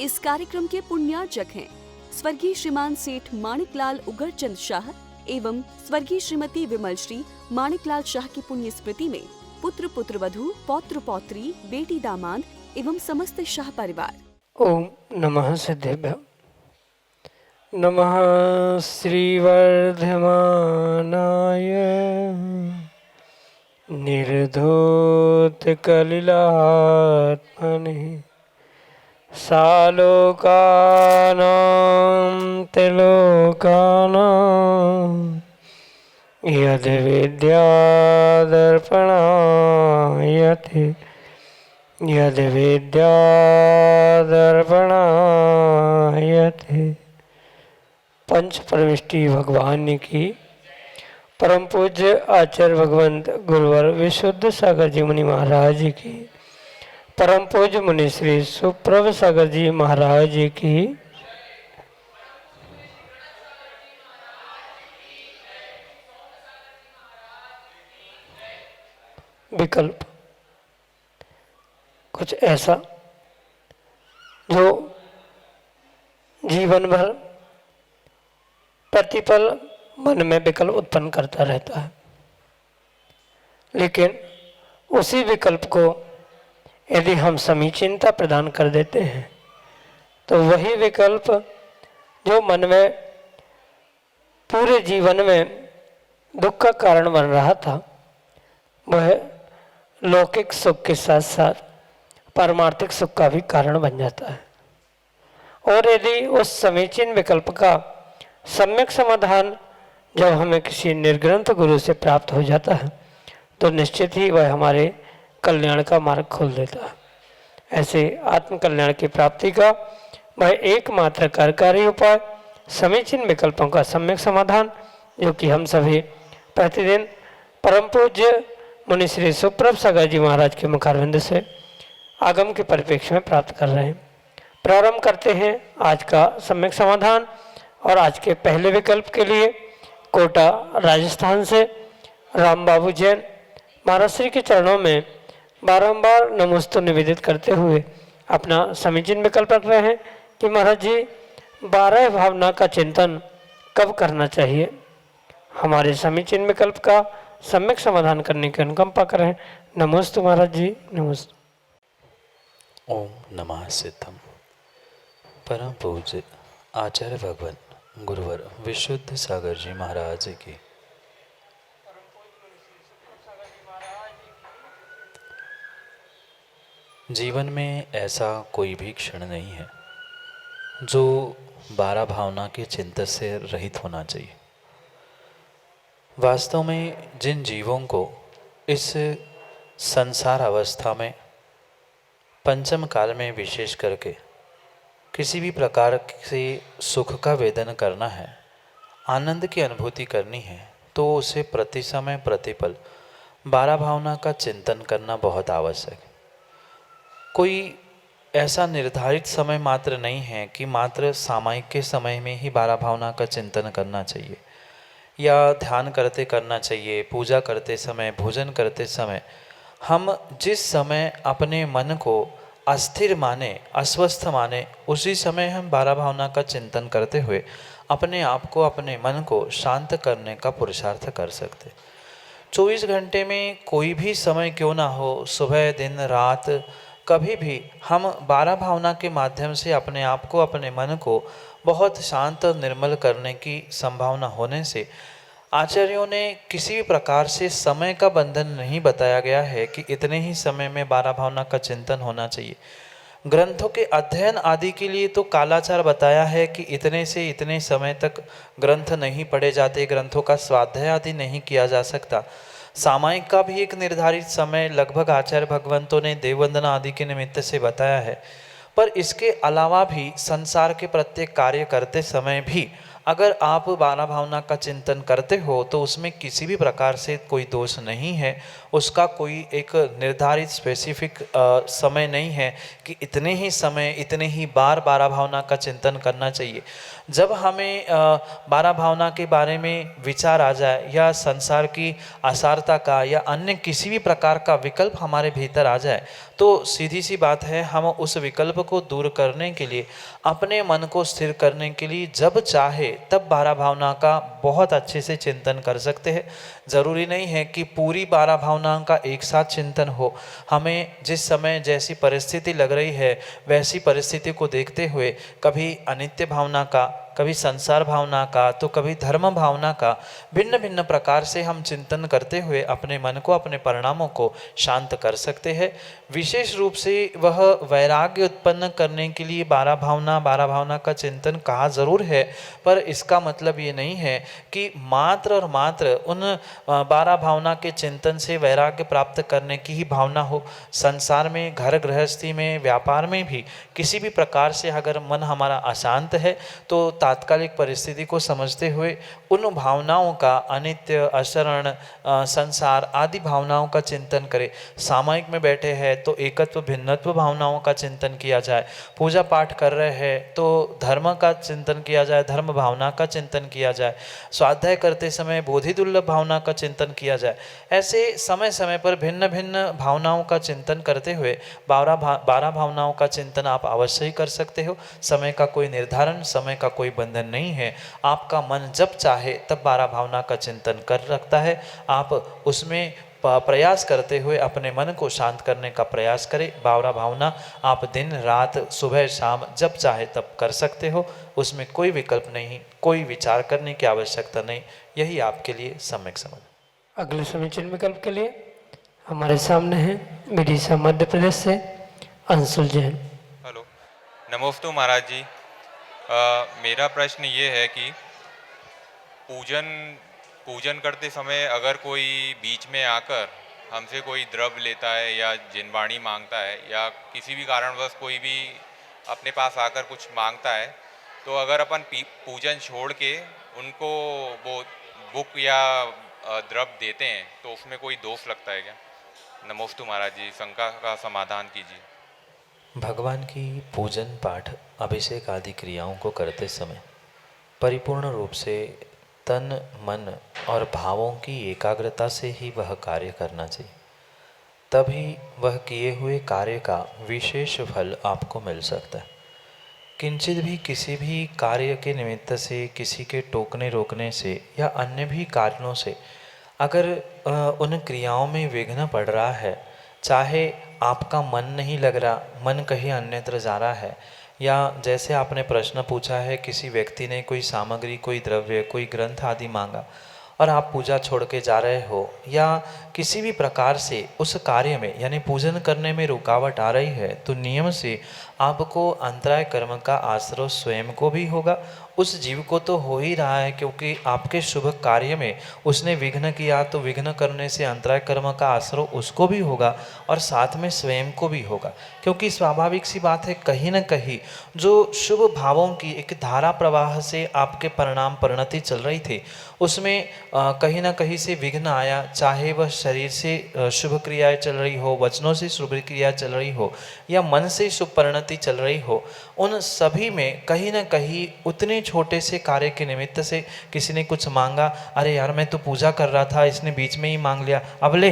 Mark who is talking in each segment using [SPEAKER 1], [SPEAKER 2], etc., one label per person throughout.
[SPEAKER 1] इस कार्यक्रम के पुण्यार्चक हैं स्वर्गीय श्रीमान सेठ माणिकलाल उगरचंद शाह एवं स्वर्गीय श्रीमती विमल श्री माणिकलाल शाह की पुण्य स्मृति में पुत्र पुत्रवधू पौत्र पौत्री बेटी दामाद एवं समस्त शाह परिवार।
[SPEAKER 2] ओम नमः सिद्धेभ्य। नमः श्रीवर्धमानाय निर्धूतकलिलात्मने सालोकानां त्रिलोकानां यद्विद्यादर्पणायते यद्विद्यादर्पणायते। पंच परमिष्टि भगवान की परम पूज्य आचार्य भगवंत गुरुवर विशुद्ध सागर जी मुनि महाराज जी की परम पूज्य मुनि श्री सुप्रभ सागर जी महाराज जी की विकल्प कुछ ऐसा जो जीवन भर प्रतिपल मन में विकल्प उत्पन्न करता रहता है, लेकिन उसी विकल्प को यदि हम समीचीनता प्रदान कर देते हैं तो वही विकल्प जो मन में पूरे जीवन में दुख का कारण बन रहा था वह लौकिक सुख के साथ साथ पारमार्थिक सुख का भी कारण बन जाता है। और यदि उस समीचीन विकल्प का सम्यक समाधान जब हमें किसी निर्ग्रंथ गुरु से प्राप्त हो जाता है तो निश्चित ही वह हमारे कल्याण का मार्ग खोल देता है। ऐसे आत्म कल्याण की प्राप्ति का वह एकमात्र कार्यकारी उपाय समीचीन विकल्पों का सम्यक समाधान, जो कि हम सभी प्रतिदिन परम पूज्य मुनि श्री सुप्रभ सागर जी महाराज के मुखारविंद से आगम के परिप्रेक्ष्य में प्राप्त कर रहे हैं। प्रारंभ करते हैं आज का सम्यक समाधान। और आज के पहले विकल्प के लिए कोटा राजस्थान से राम बाबू जैन महाराज श्री के चरणों में बारंबार नमोस्तु निवेदित करते हुए अपना समीचीन विकल्प रख रहे हैं कि महाराज जी 12 भावना का चिंतन कब करना चाहिए। हमारे समीचीन विकल्प का सम्यक समाधान करने की अनुकंपा करें। नमोस्तु महाराज जी, नमोस्तु।
[SPEAKER 3] ओम नमः सिद्धम। परम पूज्य आचार्य भगवान गुरुवर विशुद्ध सागर जी महाराज की जीवन में ऐसा कोई भी क्षण नहीं है जो 12 भावना के चिंतन से रहित होना चाहिए। वास्तव में जिन जीवों को इस संसार अवस्था में पंचम काल में विशेष करके किसी भी प्रकार से सुख का वेदन करना है, आनंद की अनुभूति करनी है, तो उसे प्रति समय प्रतिपल 12 भावना का चिंतन करना बहुत आवश्यक है। कोई ऐसा निर्धारित समय मात्र नहीं है कि मात्र सामायिक के समय में ही 12 भावना का चिंतन करना चाहिए या ध्यान करते करना चाहिए, पूजा करते समय, भोजन करते समय। हम जिस समय अपने मन को अस्थिर माने, अस्वस्थ माने, उसी समय हम 12 भावना का चिंतन करते हुए अपने आप को, अपने मन को शांत करने का पुरुषार्थ कर सकते। 24 घंटे में कोई भी समय क्यों ना हो, सुबह दिन रात कभी भी हम 12 भावना के माध्यम से अपने आप को, अपने मन को बहुत शांत निर्मल करने की संभावना होने से आचार्यों ने किसी भी प्रकार से समय का बंधन नहीं बताया गया है कि इतने ही समय में 12 भावना का चिंतन होना चाहिए। ग्रंथों के अध्ययन आदि के लिए तो कालाचार बताया है कि इतने से इतने समय तक ग्रंथ नहीं पढ़े जाते, ग्रंथों का स्वाध्याय आदि नहीं किया जा सकता। सामायिक का भी एक निर्धारित समय लगभग आचार्य भगवंतों ने देववंदना आदि के निमित्त से बताया है। पर इसके अलावा भी संसार के प्रत्येक कार्य करते समय भी अगर आप बारह भावना का चिंतन करते हो तो उसमें किसी भी प्रकार से कोई दोष नहीं है। उसका कोई एक निर्धारित स्पेसिफिक समय नहीं है कि इतने ही समय इतने ही बार बारह भावना का चिंतन करना चाहिए। जब हमें बारह भावना के बारे में विचार आ जाए या संसार की असारता का या अन्य किसी भी प्रकार का विकल्प हमारे भीतर आ जाए तो सीधी सी बात है, हम उस विकल्प को दूर करने के लिए, अपने मन को स्थिर करने के लिए जब चाहे तब बारह भावना का बहुत अच्छे से चिंतन कर सकते हैं। ज़रूरी नहीं है कि पूरी बारह भावनाओं का एक साथ चिंतन हो। हमें जिस समय जैसी परिस्थिति लग रही है वैसी परिस्थिति को देखते हुए कभी अनित्य भावना का, कभी संसार भावना का, तो कभी धर्म भावना का, भिन्न भिन्न प्रकार से हम चिंतन करते हुए अपने मन को, अपने परिणामों को शांत कर सकते हैं। विशेष रूप से वह वैराग्य उत्पन्न करने के लिए बारह भावना का चिंतन कहा ज़रूर है, पर इसका मतलब ये नहीं है कि मात्र और मात्र उन बारह भावना के चिंतन से वैराग्य प्राप्त करने की ही भावना हो। संसार में, घर गृहस्थी में, व्यापार में भी किसी भी प्रकार से अगर मन हमारा अशांत है तो तात्कालिक परिस्थिति को समझते हुए उन भावनाओं का, अनित्य, अशरण, संसार आदि भावनाओं का चिंतन करें। सामायिक में बैठे हैं तो एकत्व भिन्नत्व भावनाओं का चिंतन किया जाए। पूजा पाठ कर रहे हैं तो धर्म का चिंतन किया जाए, धर्म भावना का चिंतन किया जाए। स्वाध्याय करते समय बोधि दुर्लभ भावना का चिंतन किया जाए। ऐसे समय समय पर भिन्न भिन्न भावनाओं का चिंतन करते हुए बारह भावनाओं का चिंतन आप अवश्य ही कर सकते हो। समय का कोई निर्धारण, समय का कोई बंधन नहीं है। आपका मन जब चाहे तब बारह भावना का चिंतन कर सकता है। आप उसमें प्रयास करते हुए अपने मन को शांत करने का प्रयास करें। बारह भावना आप दिन रात, सुबह शाम जब चाहे तब कर सकते हो। उसमें कोई विकल्प नहीं, कोई विचार करने की आवश्यकता नहीं। यही आपके लिए सम्यक समझ।
[SPEAKER 2] अगले समीचीन विकल्प के लिए हमारे सामने है विदिशा मध्य प्रदेश से अंशुल जैन।
[SPEAKER 4] हेलो, नमोस्तु महाराज जी। मेरा प्रश्न ये है कि पूजन करते समय अगर कोई बीच में आकर हमसे कोई द्रव्य लेता है या जिनवाणी मांगता है या किसी भी कारणवश कोई भी अपने पास आकर कुछ मांगता है, तो अगर अपन पूजन छोड़ के उनको वो बुक या द्रव्य देते हैं तो उसमें कोई दोष लगता है क्या? नमोस्तु महाराज जी, शंका का समाधान कीजिए।
[SPEAKER 3] भगवान की पूजन पाठ, अभिषेक आदि क्रियाओं को करते समय परिपूर्ण रूप से तन, मन और भावों की एकाग्रता से ही वह कार्य करना चाहिए। तभी वह किए हुए कार्य का विशेष फल आपको मिल सकता है। किंचित भी किसी भी कार्य के निमित्त से, किसी के टोकने रोकने से या अन्य भी कारणों से अगर उन क्रियाओं में विघ्न पड़ रहा है, चाहे आपका मन नहीं लग रहा, मन कहीं अन्यत्र जा रहा है, या जैसे आपने प्रश्न पूछा है किसी व्यक्ति ने कोई सामग्री, कोई द्रव्य, कोई ग्रंथ आदि मांगा और आप पूजा छोड़ के जा रहे हो, या किसी भी प्रकार से उस कार्य में यानी पूजन करने में रुकावट आ रही है, तो नियम से आपको अंतराय कर्म का आश्रय स्वयं को भी होगा, उस जीव को तो हो ही रहा है, क्योंकि आपके शुभ कार्य में उसने विघ्न किया तो विघ्न करने से अंतराय कर्म का आश्रय उसको भी होगा और साथ में स्वयं को भी होगा। क्योंकि स्वाभाविक सी बात है, कहीं न कहीं जो शुभ भावों की एक धारा प्रवाह से आपके परिणाम परिणति चल रही थी, उसमें कहीं ना कहीं से विघ्न आया, चाहे वह शरीर से शुभ क्रियाएं चल रही हो, वचनों से शुभ क्रिया चल रही हो या मन से शुभ परिणति चल रही हो, उन सभी में कहीं ना कहीं उतने छोटे से कार्य के निमित्त से किसी ने कुछ मांगा, अरे यार मैं तो पूजा कर रहा था, इसने बीच में ही मांग लिया, अब ले।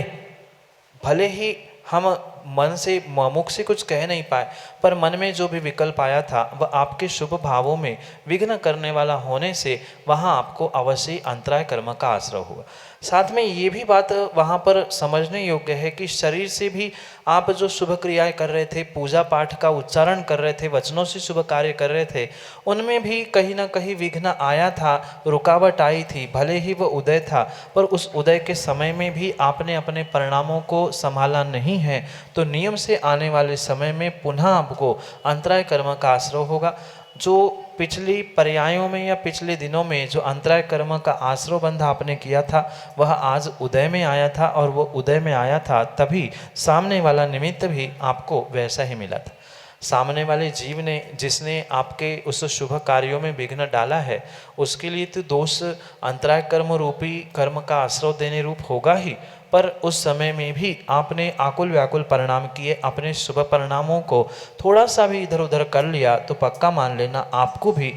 [SPEAKER 3] भले ही हम मन से, मुख से कुछ कह नहीं पाए, पर मन में जो भी विकल्प आया था वह आपके शुभ भावों में विघ्न करने वाला होने से वहाँ आपको अवश्य अंतराय कर्म का आश्रय हुआ। साथ में ये भी बात वहाँ पर समझने योग्य है कि शरीर से भी आप जो शुभ क्रियाएं कर रहे थे, पूजा पाठ का उच्चारण कर रहे थे, वचनों से शुभ कार्य कर रहे थे, उनमें भी कहीं ना कहीं विघ्न आया था, रुकावट आई थी। भले ही वह उदय था, पर उस उदय के समय में भी आपने अपने परिणामों को संभाला नहीं है, तो नियम से आने वाले समय में पुनः आपको अंतराय कर्म का आश्रय होगा। जो पिछली पर्यायों में या पिछले दिनों में जो अंतराय कर्म का आश्रय बंध आपने किया था, वह आज उदय में आया था, और वह उदय में आया था तभी सामने वाला निमित्त भी आपको वैसा ही मिला था। सामने वाले जीव ने जिसने आपके उस शुभ कार्यों में विघ्न डाला है उसके लिए तो दोष अंतराय कर्म रूपी कर्म का आश्रय देने रूप होगा ही, पर उस समय में भी आपने आकुल व्याकुल परिणाम किए, अपने शुभ परिणामों को थोड़ा सा भी इधर उधर कर लिया तो पक्का मान लेना आपको भी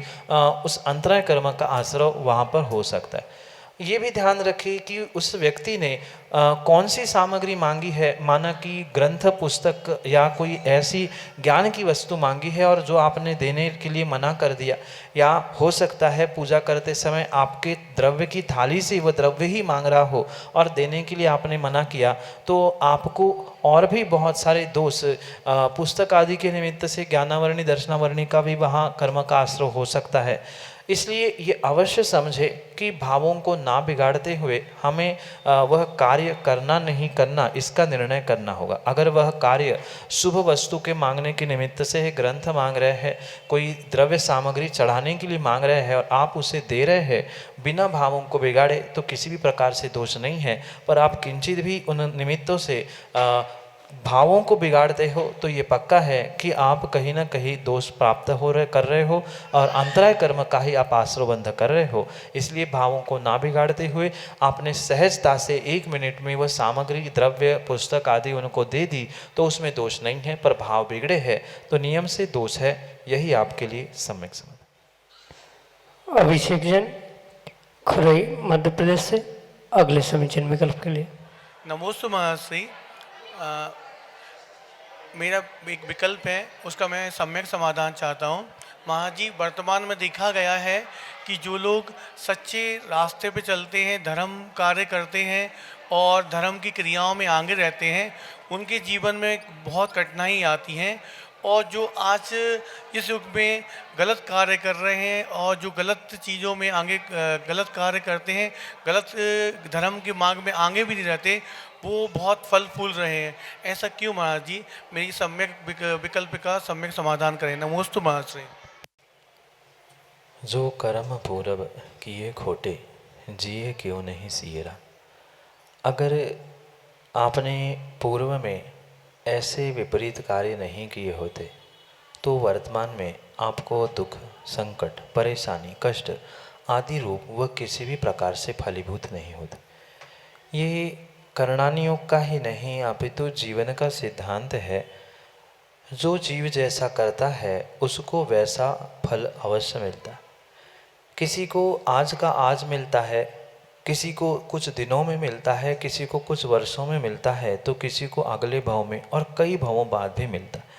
[SPEAKER 3] उस अंतराय कर्म का आश्रय वहाँ पर हो सकता है। ये भी ध्यान रखिए कि उस व्यक्ति ने कौन सी सामग्री मांगी है, माना कि ग्रंथ पुस्तक या कोई ऐसी ज्ञान की वस्तु मांगी है और जो आपने देने के लिए मना कर दिया, या हो सकता है पूजा करते समय आपके द्रव्य की थाली से वह द्रव्य ही मांग रहा हो और देने के लिए आपने मना किया, तो आपको और भी बहुत सारे दोष पुस्तक आदि के निमित्त से ज्ञानावरणी दर्शनावरणी का भी वहाँ कर्म का आश्रय हो सकता है। इसलिए ये अवश्य समझे कि भावों को ना बिगाड़ते हुए हमें वह कार्य करना नहीं करना इसका निर्णय करना होगा। अगर वह कार्य शुभ वस्तु के मांगने के निमित्त से है, ग्रंथ मांग रहे हैं, कोई द्रव्य सामग्री चढ़ाने के लिए मांग रहे हैं और आप उसे दे रहे हैं बिना भावों को बिगाड़े, तो किसी भी प्रकार से दोष नहीं है। पर आप किंचित भी उन निमित्तों से भावों को बिगाड़ते हो तो ये पक्का है कि आप कहीं ना कहीं दोष प्राप्त कर रहे हो और अंतराय कर्म का ही आप आश्रयबंध कर रहे हो। इसलिए भावों को ना बिगाड़ते हुए आपने सहजता से 1 मिनट में वह सामग्री द्रव्य पुस्तक आदि उनको दे दी तो उसमें दोष नहीं है, पर भाव बिगड़े हैं तो नियम से दोष है। यही आपके लिए सम्यक समझ।
[SPEAKER 2] अभिषेक जैन खुरई मध्य प्रदेश से अगले समीचीन विकल्प के लिए।
[SPEAKER 5] नमोस्तु महर्षि, मेरा एक विकल्प है, उसका मैं सम्यक समाधान चाहता हूँ। महाजी, वर्तमान में देखा गया है कि जो लोग सच्चे रास्ते पे चलते हैं, धर्म कार्य करते हैं और धर्म की क्रियाओं में आगे रहते हैं, उनके जीवन में बहुत कठिनाई आती हैं। और जो आज इस युग में गलत कार्य कर रहे हैं और जो गलत चीज़ों में आगे गलत कार्य करते हैं, गलत धर्म के मार्ग में आगे भी नहीं रहते, वो बहुत फल फूल रहे हैं। ऐसा क्यों महाराज जी? मेरी सम्यक विकल्प का सम्यक समाधान करें। नमोस्तु महाराज।
[SPEAKER 3] जो कर्म पूरब किए खोटे, जिए क्यों नहीं सिएरा। अगर आपने पूर्व में ऐसे विपरीत कार्य नहीं किए होते तो वर्तमान में आपको दुख, संकट, परेशानी, कष्ट आदि रूप वह किसी भी प्रकार से फलीभूत नहीं होते। ये करणानियोग का ही नहीं अपितु जीवन का सिद्धांत है। जो जीव जैसा करता है उसको वैसा फल अवश्य मिलता है। किसी को आज का आज मिलता है, किसी को कुछ दिनों में मिलता है, किसी को कुछ वर्षों में मिलता है, तो किसी को अगले भाव में और कई भावों बाद भी मिलता है।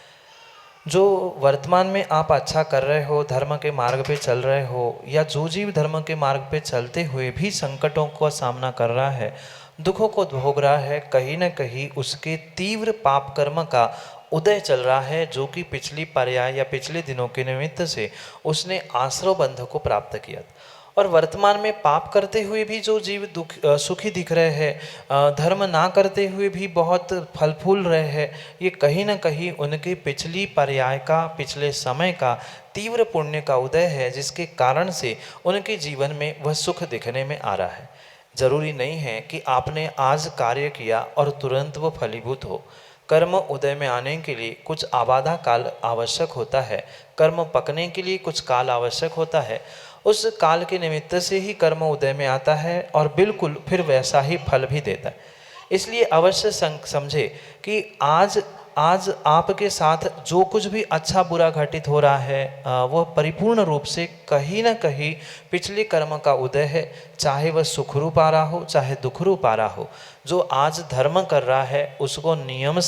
[SPEAKER 3] जो वर्तमान में आप अच्छा कर रहे हो, धर्म के मार्ग पे चल रहे हो, या जो जीव धर्म के मार्ग पे चलते हुए भी संकटों का सामना कर रहा है, दुखों को भोग रहा है, कहीं न कहीं उसके तीव्र पाप कर्म का उदय चल रहा है, जो कि पिछली पर्याय या पिछले दिनों के निमित्त से उसने आश्रय बंध को प्राप्त किया। और वर्तमान में पाप करते हुए भी जो जीव सुखी दिख रहे हैं, धर्म ना करते हुए भी बहुत फल फूल रहे हैं, ये कहीं ना कहीं उनके पिछली पर्याय का, पिछले समय का तीव्र पुण्य का उदय है, जिसके कारण से उनके जीवन में वह सुख दिखने में आ रहा है। जरूरी नहीं है कि आपने आज कार्य किया और तुरंत वो फलीभूत हो। कर्म उदय में आने के लिए कुछ आबादा काल आवश्यक होता है, कर्म पकने के लिए कुछ काल आवश्यक होता है। उस काल के निमित्त से ही कर्म उदय में आता है और बिल्कुल फिर वैसा ही फल भी देता है। इसलिए अवश्य समझे कि आज आपके साथ जो कुछ भी अच्छा बुरा घटित हो रहा है, वह परिपूर्ण रूप से कहीं ना कहीं पिछले कर्म का उदय है। चाहे वह सुख रूप आ रहा हो, चाहे दुख रूप आ रहा हो। जो आज धर्म कर रहा है उसको नियम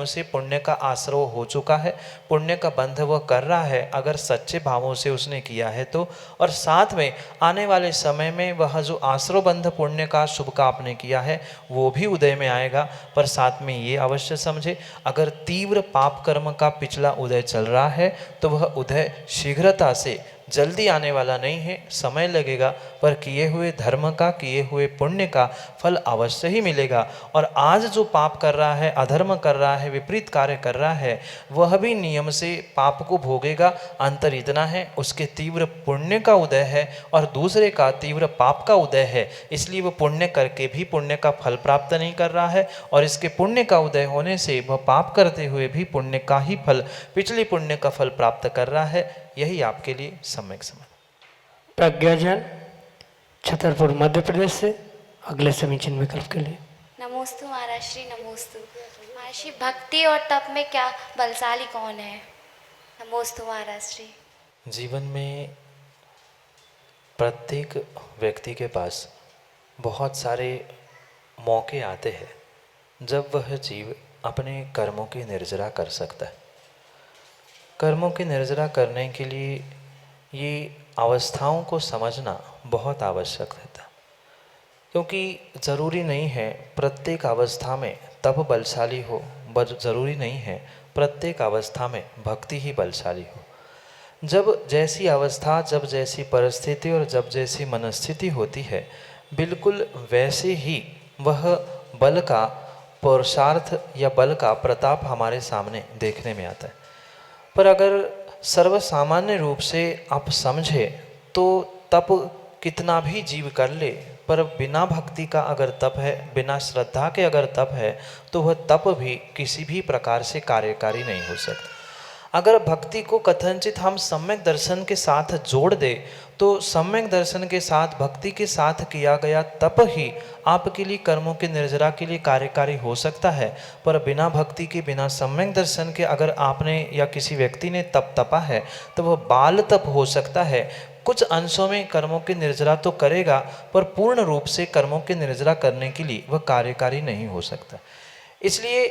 [SPEAKER 3] से पुण्य का आश्रय हो चुका है, पुण्य का बंध वह कर रहा है, अगर सच्चे भावों से उसने किया है तो। और साथ में आने वाले समय में वह जो आश्रय बंध पुण्य का शुभ का आपने किया है वो भी उदय में आएगा। पर साथ में ये अवश्य समझे, अगर तीव्र पाप कर्म का पिछला उदय चल रहा है तो वह उदय शीघ्रता से जल्दी आने वाला नहीं है, समय लगेगा, पर किए हुए धर्म का, किए हुए पुण्य का फल अवश्य ही मिलेगा। और आज जो पाप कर रहा है, अधर्म कर रहा है, विपरीत कार्य कर रहा है, वह भी नियम से पाप को भोगेगा। अंतर इतना है, उसके तीव्र पुण्य का उदय है और दूसरे का तीव्र पाप का उदय है, इसलिए वह पुण्य करके भी पुण्य का फल प्राप्त नहीं कर रहा है, और इसके पुण्य का उदय होने से वह पाप करते हुए भी पुण्य का ही फल, पिछले पुण्य का फल प्राप्त कर रहा है। यही आपके लिए सम्यक समझ।
[SPEAKER 2] प्रज्ञाजन छतरपुर मध्य प्रदेश से अगले समीचीन विकल्प के लिए।
[SPEAKER 6] नमोस्तु महाराज श्री, नमोस्तु महाराज श्री। भक्ति और तप में क्या बलशाली कौन है? नमोस्तु महाराज श्री।
[SPEAKER 3] जीवन में प्रत्येक व्यक्ति के पास बहुत सारे मौके आते हैं जब वह जीव अपने कर्मों की निर्जरा कर सकता है। कर्मों की निर्जरा करने के लिए ये अवस्थाओं को समझना बहुत आवश्यक रहता, क्योंकि ज़रूरी नहीं है प्रत्येक अवस्था में तप बलशाली हो, ज़रूरी नहीं है प्रत्येक अवस्था में भक्ति ही बलशाली हो। जब जैसी अवस्था, जब जैसी परिस्थिति और जब जैसी मनस्थिति होती है, बिल्कुल वैसे ही वह बल का पुरुषार्थ या बल का प्रताप हमारे सामने देखने में आता है। पर अगर सर्वसामान्य रूप से आप समझे तो तप कितना भी जीव कर ले, पर बिना भक्ति का अगर तप है, बिना श्रद्धा के अगर तप है, तो वह तप भी किसी भी प्रकार से कार्यकारी नहीं हो सकता। अगर भक्ति को कथनचित हम सम्यक दर्शन के साथ जोड़ दे, तो सम्यक दर्शन के साथ, भक्ति के साथ किया गया तप ही आपके लिए कर्मों के निर्जरा के लिए कार्यकारी हो सकता है। पर बिना भक्ति के, बिना सम्यक दर्शन के अगर आपने या किसी व्यक्ति ने तप तपा है, तो वह बाल तप हो सकता है। कुछ अंशों में कर्मों की निर्जरा तो करेगा, पर पूर्ण रूप से कर्मों की निर्जरा करने के लिए वह कार्यकारी नहीं हो सकता। इसलिए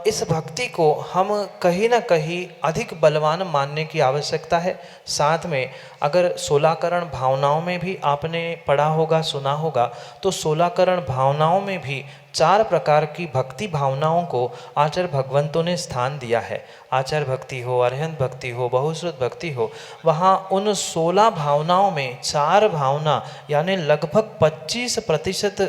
[SPEAKER 3] इस भक्ति को हम कहीं ना कहीं अधिक बलवान मानने की आवश्यकता है। साथ में अगर 16 करण भावनाओं में भी आपने पढ़ा होगा, सुना होगा, तो 16 करण भावनाओं में भी 4 प्रकार की भक्ति भावनाओं को आचार्य भगवंतों ने स्थान दिया है। आचार्य भक्ति हो, अरहंत भक्ति हो, बहुश्रुत भक्ति हो, वहाँ उन 16 भावनाओं में 4 भावना यानी लगभग 25%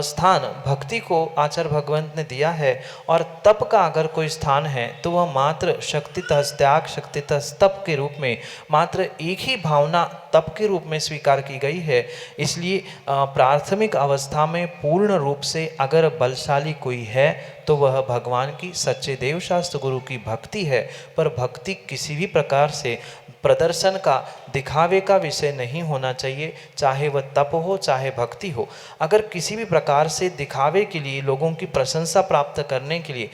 [SPEAKER 3] स्थान भक्ति को आचार्य भगवंत ने दिया है। और तप का अगर कोई स्थान है तो वह मात्र शक्तितः त्याग, शक्तितः तप के रूप में मात्र एक ही भावना तप के रूप में स्वीकार की गई है। इसलिए प्राथमिक अवस्था में पूर्ण रूप से अगर बलशाली कोई है तो वह भगवान की, सच्चे देव शास्त्र गुरु की भक्ति है। पर भक्ति किसी भी प्रकार से प्रदर्शन का, दिखावे का विषय नहीं होना चाहिए, चाहे वह तप हो चाहे भक्ति हो। अगर किसी भी प्रकार से दिखावे के लिए, लोगों की प्रशंसा प्राप्त करने के लिए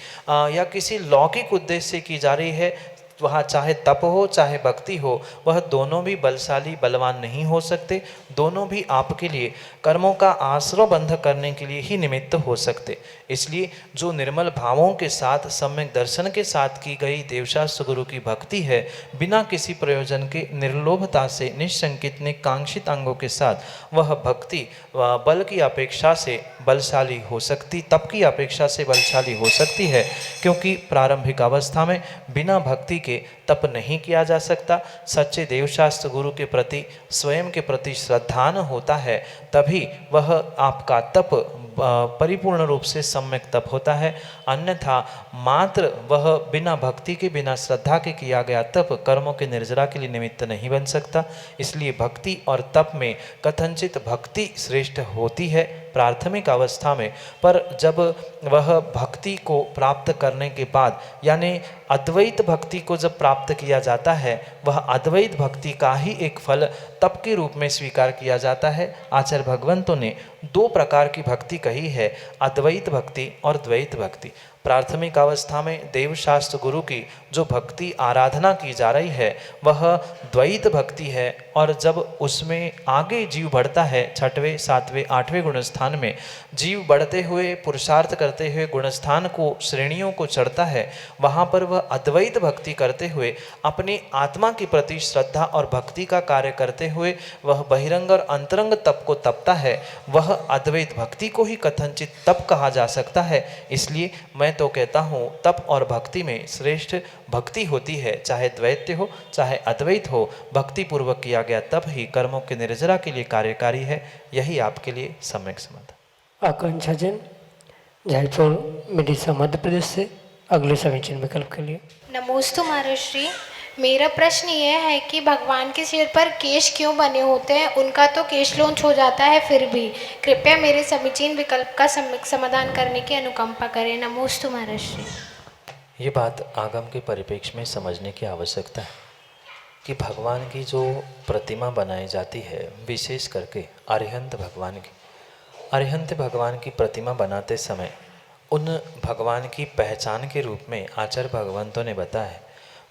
[SPEAKER 3] या किसी लौकिक उद्देश्य की जा रही है, वहाँ चाहे तप हो चाहे भक्ति हो, वह दोनों भी बलशाली, बलवान नहीं हो सकते। दोनों भी आपके लिए कर्मों का आश्रय बंध करने के लिए ही निमित्त हो सकते। इसलिए जो निर्मल भावों के साथ, सम्यक दर्शन के साथ की गई देवशास्त्र गुरु की भक्ति है, बिना किसी प्रयोजन के निर्लोभता से, निशंकित निकांक्षित अंगों के साथ, वह भक्ति बल की अपेक्षा से बलशाली हो सकती, तप की अपेक्षा से बलशाली हो सकती है। क्योंकि प्रारंभिक अवस्था में बिना भक्ति के तप नहीं किया जा सकता। सच्चे देवशास्त्र गुरु के प्रति, स्वयं के प्रति श्रद्धान होता है, तभी वह आपका तप परिपूर्ण रूप से सम्यक तप होता है। अन्यथा मात्र वह बिना भक्ति के, बिना श्रद्धा के किया गया तप कर्मों के निर्जरा के लिए निमित्त नहीं बन सकता। इसलिए भक्ति और तप में कथनचित भक्ति श्रेष्ठ होती है प्राथमिक अवस्था में। पर जब वह भक्ति को प्राप्त करने के बाद, यानी अद्वैत भक्ति को जब प्राप्त किया जाता है, वह अद्वैत भक्ति का ही एक फल तप के रूप में स्वीकार किया जाता है। आचार्य भगवंतों ने 2 प्रकार की भक्ति कही है, अद्वैत भक्ति और द्वैत भक्ति। प्राथमिक अवस्था में देव शास्त्र गुरु की जो भक्ति आराधना की जा रही है वह द्वैत भक्ति है। और जब उसमें आगे जीव बढ़ता है, 6वें, 7वें, 8वें गुणस्थान में जीव बढ़ते हुए, पुरुषार्थ करते हुए गुणस्थान को, श्रेणियों को चढ़ता है, वहाँ पर वह अद्वैत भक्ति करते हुए अपनी आत्मा के प्रति श्रद्धा और भक्ति का कार्य करते हुए वह बहिरंग और अंतरंग तप को तपता है। वह अद्वैत भक्ति को ही कथनचित तप कहा जा सकता है। इसलिए मैं तो कहता हूँ तप और भक्ति में श्रेष्ठ भक्ति होती है, चाहे द्वैत हो चाहे अद्वैत हो, भक्ति पूर्वक किया गया तप ही कर्मों के निर्जरा के लिए कार्यकारी है। यही आपके लिए सम्यक समाधान।
[SPEAKER 2] आकांक्षा जैन, जयपुर मिडिसा मध्य प्रदेश से अगले समीचीन विकल्प के लिए।
[SPEAKER 7] नमोस्तु महाराष्ट्री। मेरा प्रश्न ये है कि भगवान के सिर पर केश क्यों बने होते हैं? उनका तो केश लॉन्च हो जाता है, फिर भी कृपया मेरे समीचीन विकल्प का समाधान करने की अनुकंपा करें। नमोस्तु महाराष्ट्री।
[SPEAKER 3] ये बात आगम के परिप्रेक्ष्य में समझने की आवश्यकता है कि भगवान की जो प्रतिमा बनाई जाती है, विशेष करके अरिहंत भगवान की प्रतिमा बनाते समय उन भगवान की पहचान के रूप में आचार्य भगवंतों ने बताया,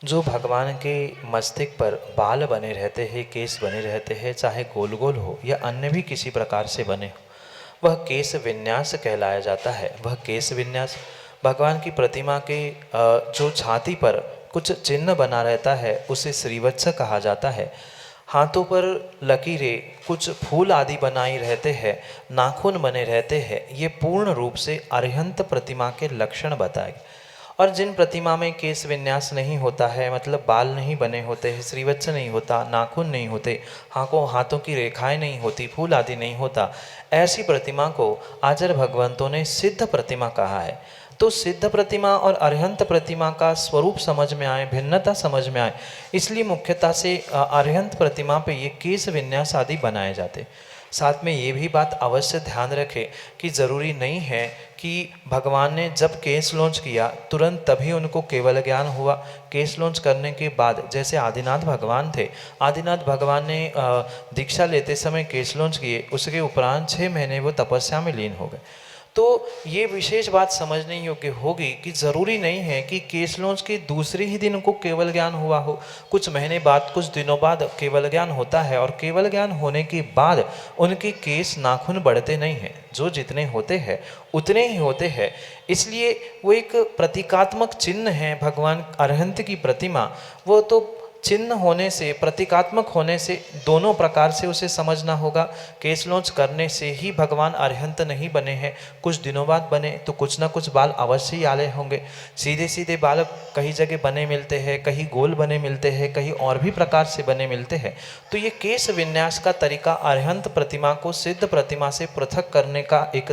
[SPEAKER 3] जो भगवान के मस्तिष्क पर बाल बने रहते हैं, केस बने रहते हैं, चाहे गोल गोल हो या अन्य भी किसी प्रकार से बने हो, वह केस विन्यास कहलाया जाता है। वह केस विन्यास भगवान की प्रतिमा के जो छाती पर कुछ चिन्ह बना रहता है उसे श्रीवत्स कहा जाता है। हाथों पर लकीरें, कुछ फूल आदि बनाई रहते हैं, नाखून बने रहते हैं, ये पूर्ण रूप से अरिहंत प्रतिमा के लक्षण बताए। और जिन प्रतिमा में केस विन्यास नहीं होता है, मतलब बाल नहीं बने होते हैं, श्रीवत्स नहीं होता, नाखून नहीं होते, हाथों की रेखाएं नहीं होती, फूल आदि नहीं होता, ऐसी प्रतिमा को आचार्य भगवंतों ने सिद्ध प्रतिमा कहा है। तो सिद्ध प्रतिमा और अरिहंत प्रतिमा का स्वरूप समझ में आए, भिन्नता समझ में आए, इसलिए मुख्यतः से अरिहंत प्रतिमा पे ये केस विन्यास आदि बनाए जाते। साथ में ये भी बात अवश्य ध्यान रखें कि ज़रूरी नहीं है कि भगवान ने जब केस लॉन्च किया तुरंत तभी उनको केवल ज्ञान हुआ। केस लॉन्च करने के बाद, जैसे आदिनाथ भगवान थे, आदिनाथ भगवान ने दीक्षा लेते समय केस लॉन्च किए, उसके उपरांत 6 महीने वो तपस्या में लीन हो गए। तो ये विशेष बात समझने योग्य होगी कि ज़रूरी नहीं है कि केस लॉन्च के दूसरे ही दिन उनको केवल ज्ञान हुआ हो। कुछ महीने बाद, कुछ दिनों बाद केवल ज्ञान होता है, और केवल ज्ञान होने के बाद उनके केस नाखून बढ़ते नहीं हैं, जो जितने होते हैं उतने ही होते हैं। इसलिए वो एक प्रतीकात्मक चिन्ह है। भगवान अरिहंत की प्रतिमा, वो तो चिन्ह होने से, प्रतीकात्मक होने से दोनों प्रकार से उसे समझना होगा। केस लॉन्च करने से ही भगवान अरिहंत नहीं बने हैं, कुछ दिनों बाद बने तो कुछ ना कुछ बाल अवश्य ही आले होंगे। सीधे सीधे बाल कहीं जगह बने मिलते हैं, कहीं गोल बने मिलते हैं, कहीं और भी प्रकार से बने मिलते हैं। तो ये केस विन्यास का तरीका अरिहंत प्रतिमा को सिद्ध प्रतिमा से पृथक करने का एक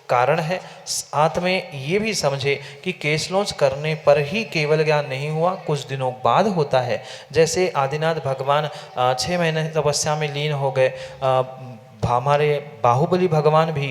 [SPEAKER 3] कारण है। साथ में ये भी समझे कि केस लॉन्च करने पर ही केवल ज्ञान नहीं हुआ, कुछ दिनों बाद होता है। जैसे आदिनाथ भगवान 6 महीने तपस्या में लीन हो गए, हमारे बाहुबली भगवान भी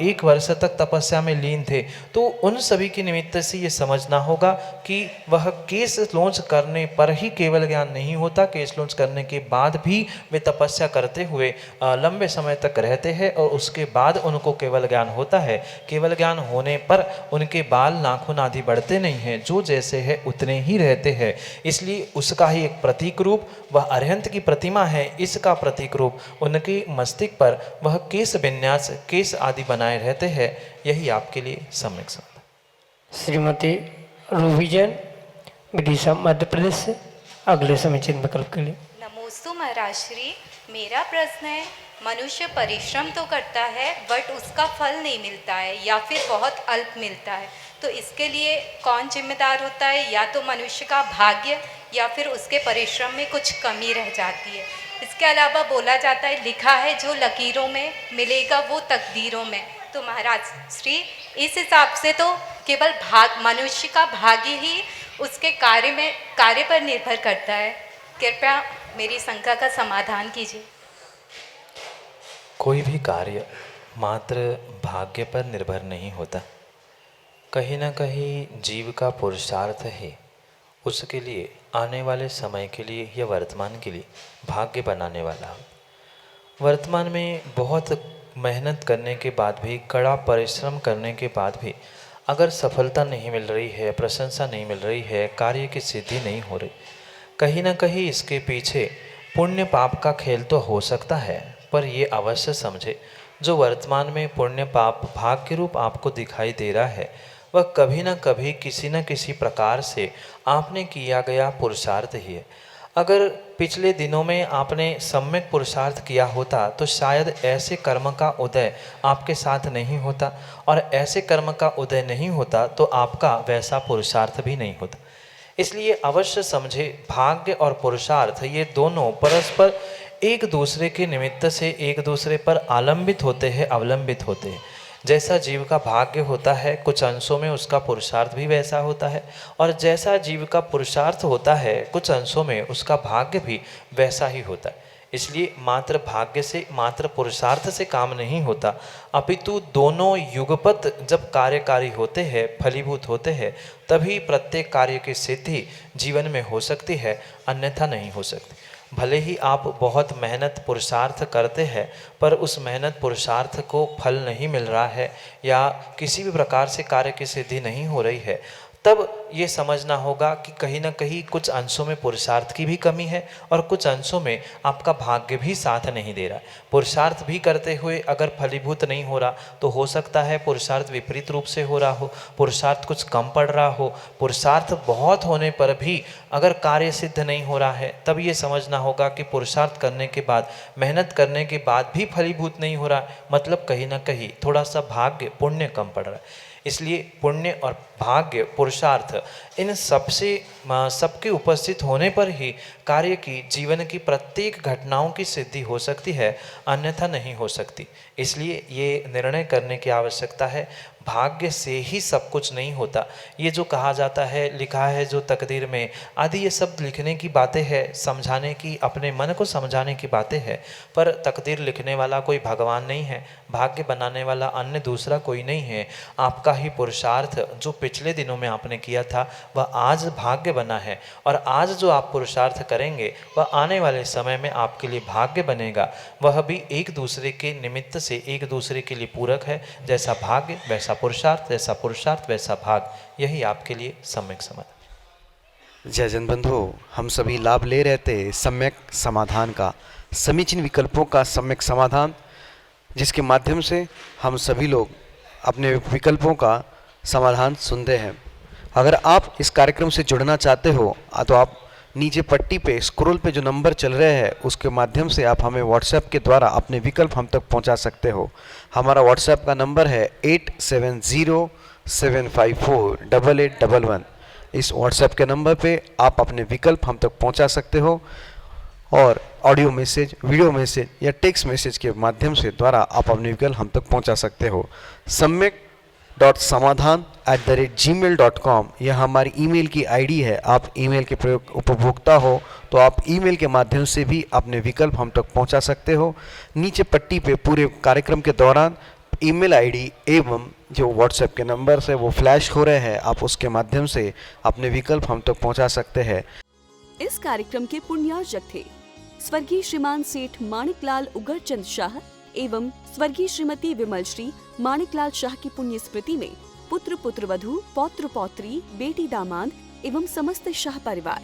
[SPEAKER 3] 1 वर्ष तक तपस्या में लीन थे। तो उन सभी के निमित्त से ये समझना होगा कि वह केस लॉन्च करने पर ही केवल ज्ञान नहीं होता, केस लॉन्च करने के बाद भी वे तपस्या करते हुए लंबे समय तक रहते हैं और उसके बाद उनको केवल ज्ञान होता है। केवल ज्ञान होने पर उनके बाल, नाखून आदि बढ़ते नहीं हैं, जो जैसे है उतने ही रहते हैं। इसलिए उसका ही एक प्रतीक रूप वह अरिहंत की प्रतिमा है, इसका प्रतीक रूप उनके मस्तिष्क पर वह केस विन्यास, केस आदि बनाए रहते हैं। यही आपके लिए सम्यक समाधान।
[SPEAKER 2] श्रीमती रूबी जैन, विदिशा मध्य प्रदेश से अगले समीचीन विकल्प के लिए।
[SPEAKER 8] नमोस्तु महाराष्ट्री। मेरा प्रश्न है, मनुष्य परिश्रम तो करता है बट उसका फल नहीं मिलता है या फिर बहुत अल्प मिलता है, तो इसके लिए कौन जिम्मेदार होता है? या तो मनुष्य का भाग्य या फिर उसके परिश्रम में कुछ कमी रह जाती है। इसके अलावा बोला जाता है, लिखा है जो लकीरों में मिलेगा वो तकदीरों में। तो महाराज श्री, इस हिसाब से तो केवल मनुष्य का भाग्य ही उसके कार्य पर निर्भर करता है। कृपया मेरी शंका का समाधान कीजिए।
[SPEAKER 3] कोई भी कार्य मात्र भाग्य पर निर्भर नहीं होता, कहीं ना कहीं जीव का पुरुषार्थ है उसके लिए आने वाले समय के लिए या वर्तमान के लिए भाग्य बनाने वाला हो। वर्तमान में बहुत मेहनत करने के बाद भी, कड़ा परिश्रम करने के बाद भी अगर सफलता नहीं मिल रही है, प्रशंसा नहीं मिल रही है, कार्य की सिद्धि नहीं हो रही, कहीं ना कहीं इसके पीछे पुण्य पाप का खेल तो हो सकता है। पर ये अवश्य समझे, जो वर्तमान में पुण्य पाप भाग्य रूप आपको दिखाई दे रहा है, वह कभी ना कभी किसी न किसी प्रकार से आपने किया गया पुरुषार्थ ही है। अगर पिछले दिनों में आपने सम्यक पुरुषार्थ किया होता तो शायद ऐसे कर्म का उदय आपके साथ नहीं होता, और ऐसे कर्म का उदय नहीं होता तो आपका वैसा पुरुषार्थ भी नहीं होता। इसलिए अवश्य समझे, भाग्य और पुरुषार्थ ये दोनों परस्पर एक दूसरे के निमित्त से एक दूसरे पर आलंबित होते हैं, अवलंबित होते हैं। जैसा जीव का भाग्य होता है, कुछ अंशों में उसका पुरुषार्थ भी वैसा होता है, और जैसा जीव का पुरुषार्थ होता है, कुछ अंशों में उसका भाग्य भी वैसा ही होता है। इसलिए मात्र भाग्य से, मात्र पुरुषार्थ से काम नहीं होता, अपितु दोनों युगपत जब कार्यकारी होते हैं, फलीभूत होते हैं, तभी प्रत्येक कार्य की सिद्धि जीवन में हो सकती है, अन्यथा नहीं हो सकती। भले ही आप बहुत मेहनत पुरुषार्थ करते हैं, पर उस मेहनत पुरुषार्थ को फल नहीं मिल रहा है, या किसी भी प्रकार से कार्य की सिद्धि नहीं हो रही है, तब ये समझना होगा कि कहीं ना कहीं कुछ अंशों में पुरुषार्थ की भी कमी है, और कुछ अंशों में आपका भाग्य भी साथ नहीं दे रहा है। पुरुषार्थ भी करते हुए अगर फलीभूत नहीं हो रहा तो हो सकता है पुरुषार्थ विपरीत रूप से हो रहा हो, पुरुषार्थ कुछ कम पड़ रहा हो। पुरुषार्थ बहुत होने पर भी अगर कार्य सिद्ध नहीं हो रहा है, तब ये समझना होगा कि पुरुषार्थ करने के बाद, मेहनत करने के बाद भी फलीभूत नहीं हो रहा, मतलब कहीं ना कहीं थोड़ा सा भाग्य, पुण्य कम पड़ रहा है। इसलिए पुण्य और भाग्य, पुरुषार्थ, इन सबके उपस्थित होने पर ही कार्य की, जीवन की प्रत्येक घटनाओं की सिद्धि हो सकती है, अन्यथा नहीं हो सकती। इसलिए ये निर्णय करने की आवश्यकता है, भाग्य से ही सब कुछ नहीं होता। ये जो कहा जाता है, लिखा है जो तकदीर में आदि, ये सब लिखने की बातें हैं, समझाने की, अपने मन को समझाने की बातें हैं, पर तकदीर लिखने वाला कोई भगवान नहीं है, भाग्य बनाने वाला अन्य दूसरा कोई नहीं है। आपका ही पुरुषार्थ जो पिछले दिनों में आपने किया था वह आज भाग्य बना है, और आज जो आप पुरुषार्थ करेंगे वह आने वाले समय में आपके लिए भाग्य बनेगा। वह भी एक दूसरे के निमित्त से, एक दूसरे के लिए पूरक है। जैसा भाग्य वैसा पुरुषार्थ, जैसा पुरुषार्थ वैसा भाग, यही आपके लिए सम्यक समाधान।
[SPEAKER 9] जय जन बंधु, हम सभी लाभ ले रहे थे सम्यक समाधान का, समीचीन विकल्पों का सम्यक समाधान, जिसके माध्यम से हम सभी लोग अपने विकल्पों का समाधान सुनते हैं। अगर आप इस कार्यक्रम से जुड़ना चाहते हो तो आप नीचे पट्टी पे, स्क्रॉल पे जो नंबर चल रहे हैं उसके माध्यम से आप हमें व्हाट्सएप के द्वारा अपने विकल्प हम तक पहुंचा सकते हो। हमारा व्हाट्सएप का नंबर है 8707548811। इस व्हाट्सएप के नंबर पे आप अपने विकल्प हम तक पहुंचा सकते हो, और ऑडियो मैसेज, वीडियो मैसेज या टेक्स्ट मैसेज के माध्यम से द्वारा आप अपने विकल्प हम तक पहुंचा सकते हो। samyak.samadhan@gmail.com यह हमारी ईमेल की आईडी है। आप ईमेल के प्रयोग उपभोक्ता हो तो आप ईमेल के माध्यम से भी अपने विकल्प हम तक पहुंचा सकते हो। नीचे पट्टी पे पूरे कार्यक्रम के दौरान ईमेल आईडी एवं जो व्हाट्सएप के नंबर से वो फ्लैश हो रहे हैं, आप उसके माध्यम से अपने विकल्प हम तक पहुंचा सकते हैं।
[SPEAKER 1] इस कार्यक्रम के पुण्यार्जक थे स्वर्गीय श्रीमान सेठ माणिकलाल उगरचंद शाह एवं स्वर्गीय श्रीमती विमल श्री माणिकलाल शाह की पुण्य स्मृति में पुत्र पुत्रवधू, पौत्र पौत्री, बेटी दामाद एवं समस्त शाह परिवार।